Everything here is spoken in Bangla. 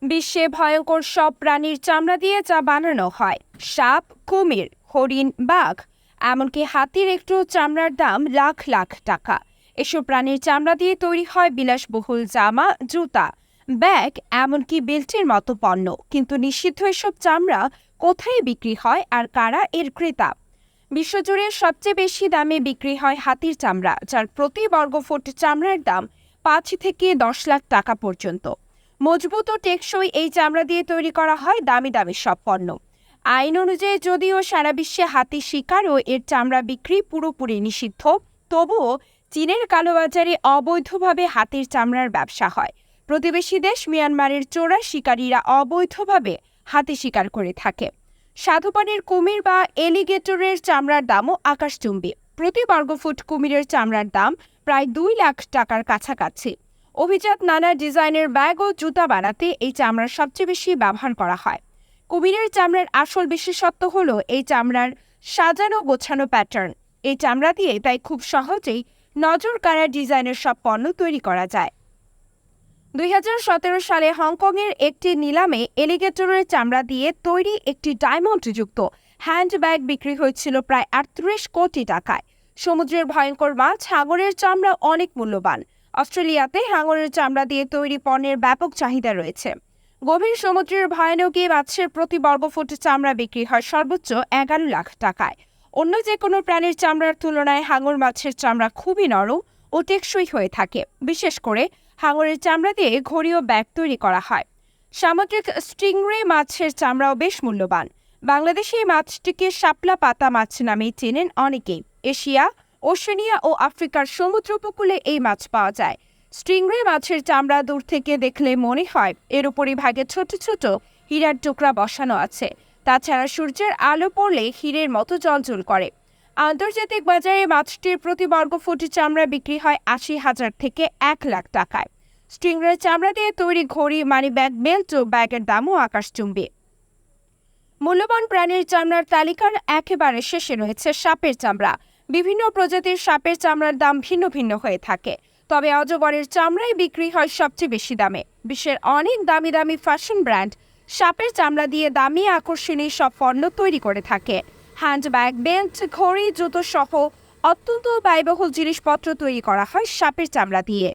বিশ্বে ভয়ঙ্কর সব প্রাণীর চামড়া দিয়ে যা বানানো হয়, সাপ, কুমির, হরিণ, বাঘ, এমনকি হাতির একটু চামড়ার দাম লাখ লাখ টাকা। এসব প্রাণীর চামড়া দিয়ে তৈরি হয় বিলাসবহুল জামা, জুতা, ব্যাগ, এমনকি বেল্টের মতো পণ্য। কিন্তু নিষিদ্ধ এসব চামড়া কোথায় বিক্রি হয় আর কারা এর ক্রেতা? বিশ্বজুড়ে সবচেয়ে বেশি দামে বিক্রি হয় হাতির চামড়া, যার প্রতি বর্গফুট চামড়ার দাম ৫ থেকে ১০ লাখ টাকা পর্যন্ত। মজবুত ও টেকসই এই চামড়া দিয়ে তৈরি করা হয় দামি দামি সব পণ্য। আইন অনুযায়ী যদিও সারা বিশ্বে হাতি শিকার ও এর চামড়া বিক্রি পুরোপুরি নিষিদ্ধ, তবুও চীনের কালোবাজারে অবৈধভাবে হাতির চামড়ার ব্যবসা হয়। প্রতিবেশী দেশ মিয়ানমারের চোরা শিকারীরা অবৈধভাবে হাতি শিকার করে থাকে। স্বাদুপানির কুমির বা এলিগেটরের চামড়ার দামও আকাশচুম্বী। প্রতি বর্গফুট কুমিরের চামড়ার দাম প্রায় ২ লাখ টাকার কাছাকাছি। অভিজাত নানা ডিজাইনের ব্যাগ ও জুতা বানাতে এই চামড়ার সবচেয়ে বেশি ব্যবহার করা হয়। কুমিরের চামড়ার আসল বিশেষত্ব হলো এই চামড়ার সাজানো গোছানো প্যাটার্ন। এই চামড়া দিয়ে তাই খুব সহজেই নজর কাড়া ডিজাইনের সব পণ্য তৈরি করা যায়। ২০১৭ সালে হংকংয়ের একটি নিলামে এলিগেটরের চামড়া দিয়ে তৈরি একটি ডায়মন্ডযুক্ত হ্যান্ডব্যাগ বিক্রি হয়েছিল প্রায় ৩৮ কোটি টাকায়। সমুদ্রের ভয়ঙ্কর মাছ হাঙরের চামড়া অনেক মূল্যবান। অস্ট্রেলিয়াতে হাঙরের চামড়া দিয়ে তৈরি পণ্যের ব্যাপক চাহিদা রয়েছে। গভীর সমুদ্রের ভয়ানক এই মাছের প্রতি বর্গফুট চামড়া বিক্রি হয় সর্বোচ্চ ১১ লাখ টাকায়। অন্য যে কোনো প্রাণীর চামড়ার তুলনায় হাঙর মাছের চামড়া খুবই নরম ও টেকসই হয়ে থাকে। বিশেষ করে হাঙরের চামড়া দিয়ে ঘড়ি ও ব্যাগ তৈরি করা হয়। সামুদ্রিক স্টিংরে মাছের চামড়াও বেশ মূল্যবান। বাংলাদেশে এই মাছটিকে শাপলা পাতা মাছ নামেই চেনেন অনেকেই। এশিয়া, ওশেনিয়া ও আফ্রিকার সমুদ্র উপকূলে এই মাছ পাওয়া যায়। স্টিংরে মাছের চামড়া দূর থেকে দেখলে মনে হয় এর উপরিভাগে ছোট ছোট হীরার টুকরা বসানো আছে। তাছাড়া সূর্যের আলো পড়লে হীরের মতো জ্বলজ্বল করে। আন্তর্জাতিক বাজারে মাছটির প্রতি বর্গফুট চামড়া বিক্রি হয় ৮০,০০০ থেকে ১ লাখ টাকায়। স্টিংরের চামড়া দিয়ে তৈরি ঘড়ি, মানিব্যাগ, বেল্ট ও ব্যাগের দামও আকাশচুম্বী। মূল্যবান প্রাণীর চামড়ার তালিকার একেবারে শেষে রয়েছে সাপের চামড়া। বিভিন্ন প্রজাতির সাপের চামড়ার দাম ভিন্ন ভিন্ন হয়ে থাকে, তবে অজগরের চামড়াই বিক্রি হয় সবচেয়ে বেশি দামে। বিশ্বের অনেক দামি দামি ফ্যাশন ব্র্যান্ড সাপের চামড়া দিয়ে দামি আকর্ষণীয় সব পণ্য তৈরি করে থাকে। হ্যান্ডব্যাগ, বেল্ট, ঘড়ি, জুতো সহ অত্যন্ত ব্যয়বহুল জিনিসপত্র তৈরি করা হয় সাপের চামড়া দিয়ে।